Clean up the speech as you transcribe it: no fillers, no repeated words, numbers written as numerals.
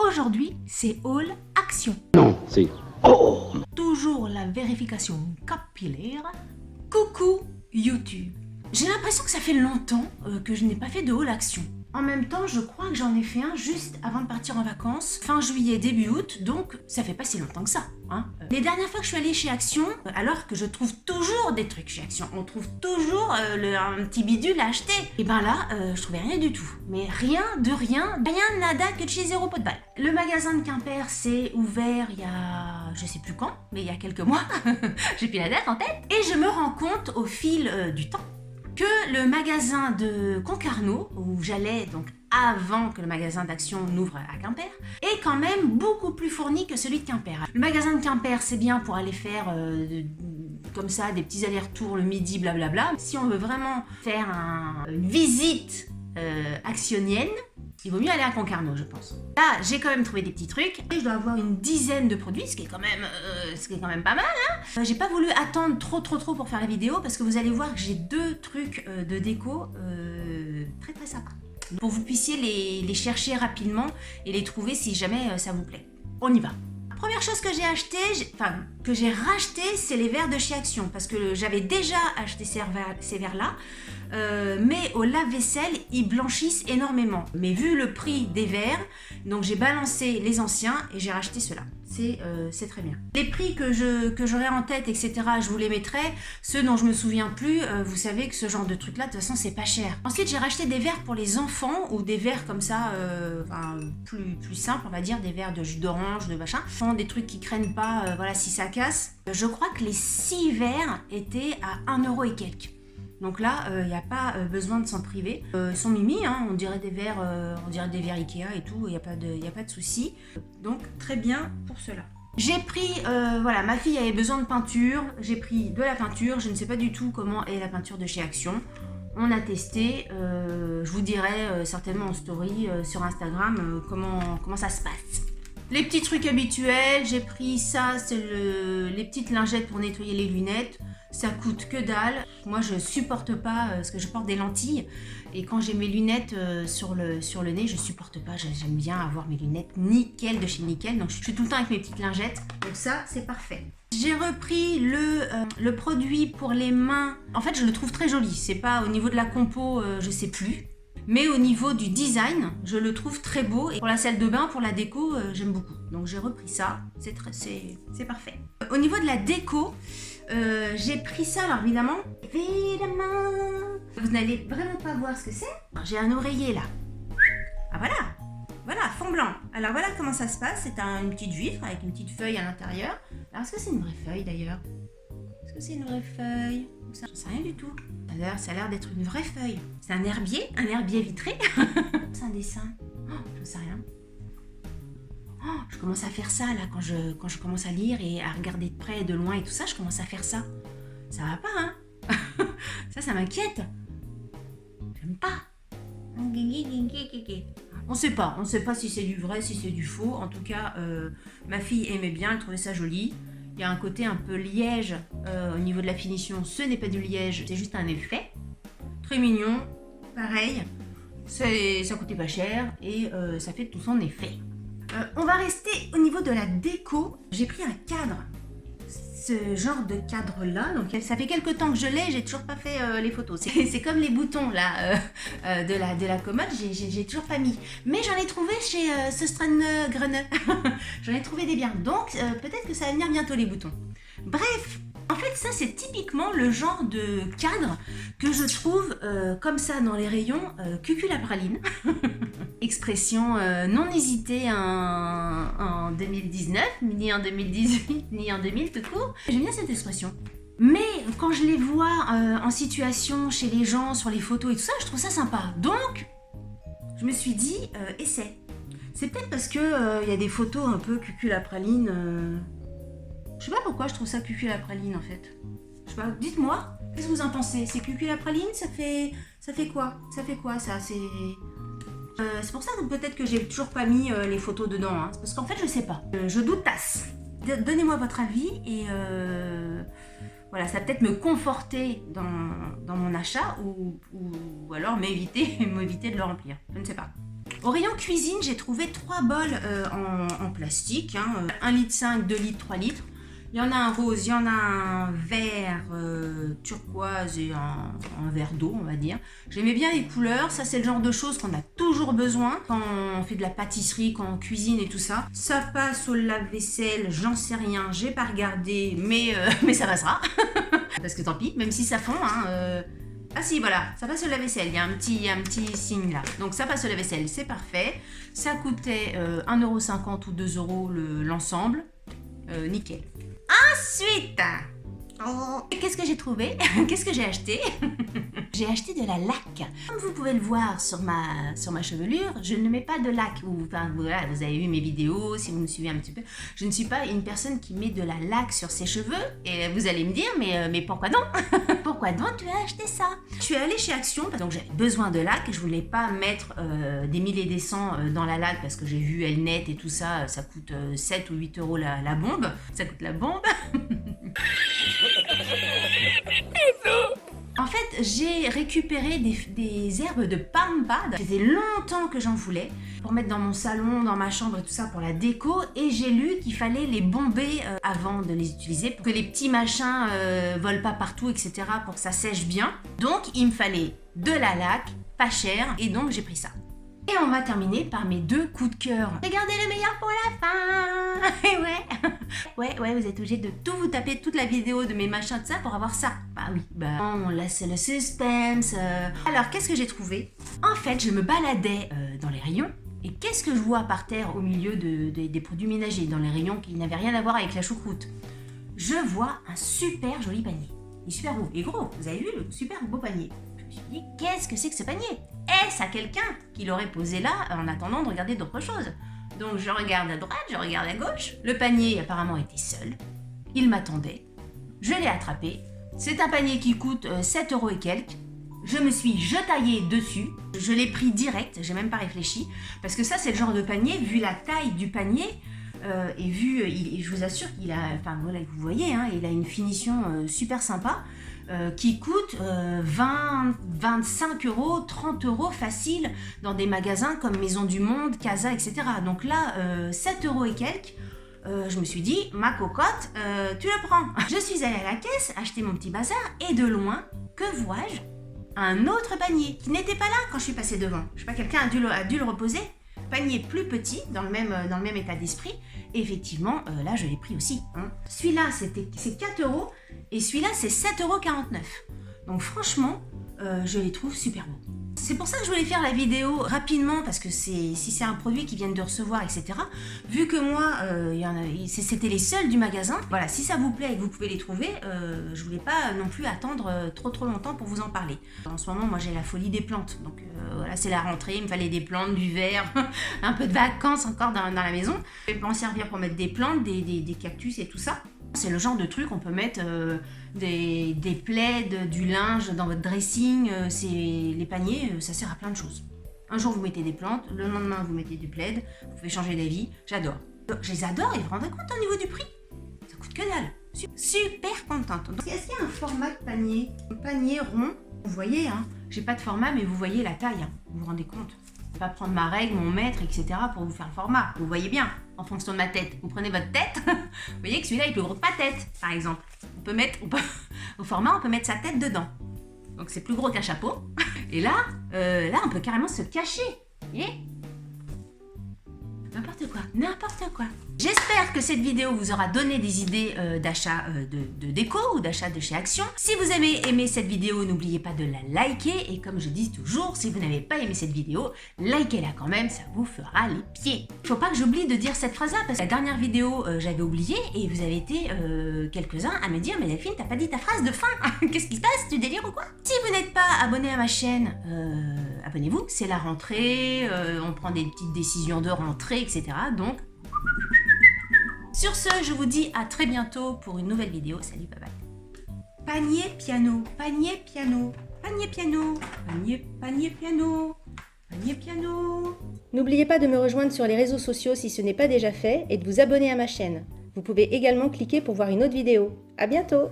Aujourd'hui, c'est Haul Action. Non, c'est... Oh! Toujours la vérification capillaire. Coucou YouTube. J'ai l'impression que ça fait longtemps que je n'ai pas fait de Haul Action. En même temps, je crois que j'en ai fait un juste avant de partir en vacances, fin juillet, début août, donc ça fait pas si longtemps que ça. Hein. Les dernières fois que je suis allée chez Action, alors que je trouve toujours des trucs chez Action, on trouve toujours un petit bidule à acheter, et ben là, je trouvais rien du tout. Mais rien, nada que de chez Zéro pot de balle. Le magasin de Quimper s'est ouvert il y a, je sais plus quand, mais il y a quelques mois, j'ai plus la date en tête, et je me rends compte au fil du temps que le magasin de Concarneau, où j'allais donc avant que le magasin d'Action n'ouvre à Quimper, est quand même beaucoup plus fourni que celui de Quimper. Le magasin de Quimper, c'est bien pour aller faire comme ça des petits allers-retours le midi, blablabla. Si on veut vraiment faire une visite actionnienne, il vaut mieux aller à Concarneau, je pense. Là, j'ai quand même trouvé des petits trucs. Et je dois avoir une dizaine de produits, ce qui est quand même pas mal. Hein. J'ai pas voulu attendre trop pour faire la vidéo parce que vous allez voir que j'ai deux trucs de déco très sympas. Pour que vous puissiez les chercher rapidement et les trouver si jamais ça vous plaît. On y va. Première chose que j'ai acheté, que j'ai racheté, c'est les verres de chez Action parce que j'avais déjà acheté ces verres-là, mais au lave-vaisselle, ils blanchissent énormément. Mais vu le prix des verres, donc j'ai balancé les anciens et j'ai racheté ceux-là. C'est très bien. Les prix que j'aurai en tête, etc., je vous les mettrai. Ceux dont je me souviens plus, vous savez que ce genre de truc-là, de toute façon, c'est pas cher. Ensuite, j'ai racheté des verres pour les enfants ou des verres comme ça, plus simples, on va dire, des verres de jus d'orange, de machin. Des trucs qui craignent pas, voilà, si ça casse. Je crois que les 6 verres étaient à 1 € et quelques. Donc là, il n'y a pas besoin de s'en priver. Ils sont mimi, hein, on dirait des verres Ikea et tout, il n'y a pas de souci. Donc très bien pour cela. J'ai pris, voilà, ma fille avait besoin de peinture, j'ai pris de la peinture, je ne sais pas du tout comment est la peinture de chez Action. On a testé, je vous dirai certainement en story sur Instagram comment ça se passe. Les petits trucs habituels, j'ai pris ça, c'est les petites lingettes pour nettoyer les lunettes. Ça coûte que dalle. Moi, je supporte pas parce que je porte des lentilles et quand j'ai mes lunettes sur le nez, je supporte pas. J'aime bien avoir mes lunettes nickel de chez Nickel. Donc, je suis tout le temps avec mes petites lingettes. Donc ça, c'est parfait. J'ai repris le produit pour les mains. En fait, je le trouve très joli. C'est pas au niveau de la compo, je sais plus. Mais au niveau du design, je le trouve très beau. Et pour la salle de bain, pour la déco, j'aime beaucoup. Donc j'ai repris ça. C'est parfait. Au niveau de la déco, j'ai pris ça, alors évidemment, vous n'allez vraiment pas voir ce que c'est. J'ai un oreiller là. Ah voilà, fond blanc. Alors voilà comment ça se passe. C'est une petite juifre avec une petite feuille à l'intérieur. Alors est-ce que c'est une vraie feuille d'ailleurs? Est-ce que c'est une vraie feuille? J'en sais rien du tout. D'ailleurs, ça a l'air d'être une vraie feuille. C'est un herbier vitré. C'est un dessin. Oh, je ne sais rien. Oh, je commence à faire ça là quand je commence à lire et à regarder de près et de loin et tout ça, je commence à faire ça. Ça va pas, hein? Ça m'inquiète. J'aime pas. On sait pas si c'est du vrai, si c'est du faux. En tout cas, ma fille aimait bien, elle trouvait ça joli. Il y a un côté un peu liège au niveau de la finition. Ce n'est pas du liège, c'est juste un effet. Très mignon, pareil. Ça coûtait pas cher et ça fait tout son effet. On va rester au niveau de la déco. J'ai pris un cadre, ce genre de cadre là. Donc ça fait quelques temps que je l'ai, j'ai toujours pas fait les photos. C'est comme les boutons là de la commode, j'ai toujours pas mis. Mais j'en ai trouvé chez Søstrene. J'en ai trouvé des biens. Donc peut-être que ça va venir bientôt les boutons. Bref. En fait, ça, c'est typiquement le genre de cadre que je trouve comme ça dans les rayons cucul à praline. Expression non hésitée en 2019, ni en 2018, ni en 2000 tout court. J'aime bien cette expression. Mais quand je les vois en situation chez les gens, sur les photos et tout ça, je trouve ça sympa. Donc, je me suis dit, essaie. C'est peut-être parce que y a des photos un peu cucul à praline... Je sais pas pourquoi je trouve ça cucul à praline en fait. Je sais pas, dites-moi, qu'est-ce que vous en pensez? C'est cucul à praline, ça fait quoi? Ça fait quoi ça? C'est pour ça que peut-être que j'ai toujours pas mis les photos dedans, hein. C'est parce qu'en fait je sais pas. Je doutasse. Donnez-moi votre avis et voilà, ça va peut-être me conforter dans mon achat ou alors m'éviter de le remplir. Je ne sais pas. Au rayon cuisine, j'ai trouvé 3 bols en plastique, hein, 1,5 litre, 2 litres, 3 litres. Il y en a un rose, il y en a un vert turquoise et un vert d'eau, on va dire. J'aimais bien les couleurs, ça c'est le genre de choses qu'on a toujours besoin quand on fait de la pâtisserie, quand on cuisine et tout ça. Ça passe au lave-vaisselle, j'en sais rien, j'ai pas regardé, mais ça passera. Parce que tant pis, même si ça fond, hein, ah si, voilà, ça passe au lave-vaisselle, il y a un petit signe là. Donc ça passe au lave-vaisselle, c'est parfait. Ça coûtait 1,50 € ou 2 € l'ensemble. Nickel. Ensuite, qu'est-ce que j'ai trouvé? Qu'est-ce que j'ai acheté? J'ai acheté de la laque. Comme vous pouvez le voir sur ma chevelure, je ne mets pas de laque. Enfin, voilà, vous avez vu mes vidéos, si vous me suivez un petit peu. Je ne suis pas une personne qui met de la laque sur ses cheveux. Et vous allez me dire, mais pourquoi donc? Pourquoi donc tu as acheté ça? Je suis allée chez Action, donc j'avais besoin de laque. Je voulais pas mettre des milliers et des cents dans la laque parce que j'ai vu Elnet et tout ça, ça coûte 7 ou 8 € la bombe. Ça coûte la bombe. En fait, j'ai récupéré des herbes de pampa. Ça faisait longtemps que j'en voulais pour mettre dans mon salon, dans ma chambre et tout ça pour la déco. Et j'ai lu qu'il fallait les bomber avant de les utiliser pour que les petits machins volent pas partout, etc. pour que ça sèche bien. Donc, il me fallait de la laque, pas cher, et donc j'ai pris ça. Et on va terminer par mes 2 coups de cœur. Regardez le meilleur pour la fin. Et ouais, vous êtes obligé de tout vous taper, toute la vidéo de mes machins de ça pour avoir ça. Bah oui, on laisse le suspense. Alors, qu'est-ce que j'ai trouvé? En fait, je me baladais dans les rayons. Et qu'est-ce que je vois par terre au milieu des produits ménagers, dans les rayons qui n'avaient rien à voir avec la choucroute? Je vois un super joli panier. Il est super beau et gros. Vous avez vu le super beau panier? Je me suis dit, qu'est-ce que c'est que ce panier? Est-ce à quelqu'un qui l'aurait posé là en attendant de regarder d'autres choses? Donc je regarde à droite, je regarde à gauche. Le panier apparemment était seul. Il m'attendait. Je l'ai attrapé. C'est un panier qui coûte 7 € et quelques. Je me suis jetaillée dessus. Je l'ai pris direct, j'ai même pas réfléchi. Parce que ça c'est le genre de panier, vu la taille du panier, et vu, je vous assure qu'il a, enfin voilà, vous voyez, hein, il a une finition super sympa. Qui coûte 20, 25 €, 30 € facile dans des magasins comme Maison du Monde, Casa, etc. Donc là, 7 € et quelques, je me suis dit, ma cocotte, tu le prends. Je suis allée à la caisse, acheter mon petit bazar, et de loin, que vois-je? Un autre panier qui n'était pas là quand je suis passée devant. Je sais pas, quelqu'un a dû le reposer. Panier plus petit, dans le même état d'esprit. Et effectivement, là, je l'ai pris aussi. Hein. Celui-là, c'est 4 € et celui-là, c'est 7,49 €. Donc franchement, je les trouve super beaux. C'est pour ça que je voulais faire la vidéo rapidement, parce que si c'est un produit qu'ils viennent de recevoir, etc. Vu que moi, c'était les seuls du magasin, voilà, si ça vous plaît et que vous pouvez les trouver, je voulais pas non plus attendre trop longtemps pour vous en parler. En ce moment, moi j'ai la folie des plantes, donc voilà, c'est la rentrée, il me fallait des plantes, du verre, un peu de vacances encore dans la maison. Je vais m'en servir pour mettre des plantes, des cactus et tout ça. C'est le genre de truc, on peut mettre des plaids, du linge dans votre dressing, les paniers, ça sert à plein de choses. Un jour vous mettez des plantes, le lendemain vous mettez du plaid, vous pouvez changer d'avis, j'adore. Je les adore et vous vous rendez compte au niveau du prix? Ça coûte que dalle. Super contente. Donc, est-ce qu'il y a un format de panier? Un panier rond, vous voyez, hein, j'ai pas de format mais vous voyez la taille, hein, vous vous rendez compte? Je vais pas prendre ma règle, mon mètre, etc. pour vous faire le format. Vous voyez bien, en fonction de ma tête. Vous prenez votre tête, vous voyez que celui-là est plus gros que ma tête, par exemple. Au format, on peut mettre sa tête dedans. Donc c'est plus gros qu'un chapeau. Et là, on peut carrément se cacher. Vous voyez? N'importe quoi. J'espère que cette vidéo vous aura donné des idées d'achat de déco ou d'achat de chez Action. Si vous avez aimé cette vidéo, n'oubliez pas de la liker. Et comme je dis toujours, si vous n'avez pas aimé cette vidéo, likez-la quand même, ça vous fera les pieds. Faut pas que j'oublie de dire cette phrase-là, parce que la dernière vidéo, j'avais oublié et vous avez été quelques-uns à me dire « Mais Delphine, t'as pas dit ta phrase de fin. Qu'est-ce qui se passe? Tu délires ou quoi ?» Si vous n'êtes pas abonné à ma chaîne, abonnez-vous. C'est la rentrée, on prend des petites décisions de rentrée, etc. Donc, sur ce, je vous dis à très bientôt pour une nouvelle vidéo. Salut, bye bye. Panier piano, panier piano, panier piano, panier piano, panier piano. N'oubliez pas de me rejoindre sur les réseaux sociaux si ce n'est pas déjà fait et de vous abonner à ma chaîne. Vous pouvez également cliquer pour voir une autre vidéo. À bientôt!